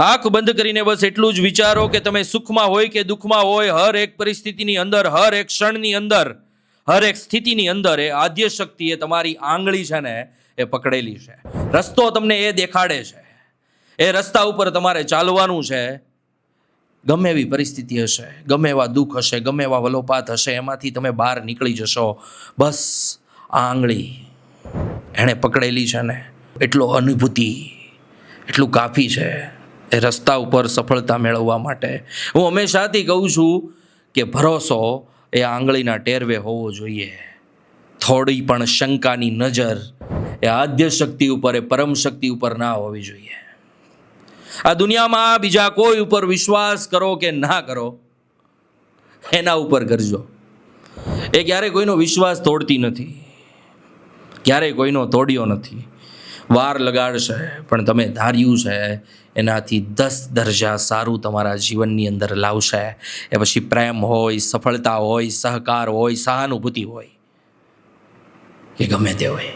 આંખ બંધ કરીને બસ એટલું જ વિચારો કે તમે સુખમાં હોય કે દુઃખમાં હોય, હર એક પરિસ્થિતિની અંદર, હર એક ક્ષણની અંદર, હર એક સ્થિતિની અંદર એ આદ્ય શક્તિ એ તમારી આંગળી છે ને એ પકડેલી છે. રસ્તો તમને એ દેખાડે છે. એ રસ્તા ઉપર તમારે ચાલવાનું છે. ગમે એવી પરિસ્થિતિ હશે, ગમે એવા દુઃખ હશે, ગમે એવા વલોપાત હશે, એમાંથી તમે બહાર નીકળી જશો. બસ આ આંગળી એણે પકડેલી છે ને, એટલો અનુભૂતિ, એટલું કાફી છે એ રસ્તા ઉપર સફળતા મેળવવા માટે. હું હંમેશાથી કહું છું કે ભરોસો એ આંગળીના ટેરવે હોવો જોઈએ. થોડી પણ શંકાની નજર એ આદ્ય શક્તિ ઉપર, એ પરમ શક્તિ ઉપર ના હોવી જોઈએ. આ દુનિયામાં બીજા કોઈ ઉપર વિશ્વાસ કરો કે ના કરો, એના ઉપર કરજો. એ ક્યારેય કોઈનો વિશ્વાસ તોડતી નથી, ક્યારેય કોઈનો તોડ્યો નથી. વાર લગાડશે પણ તમે ધાર્યું છે એનાથી 10 દરજા સારું તમારા જીવનની અંદર લાવશે. એ પછી પ્રેમ હોય, સફળતા હોય, સહકાર હોય, સહાનુભૂતિ હોય, કે ગમે તે હોય.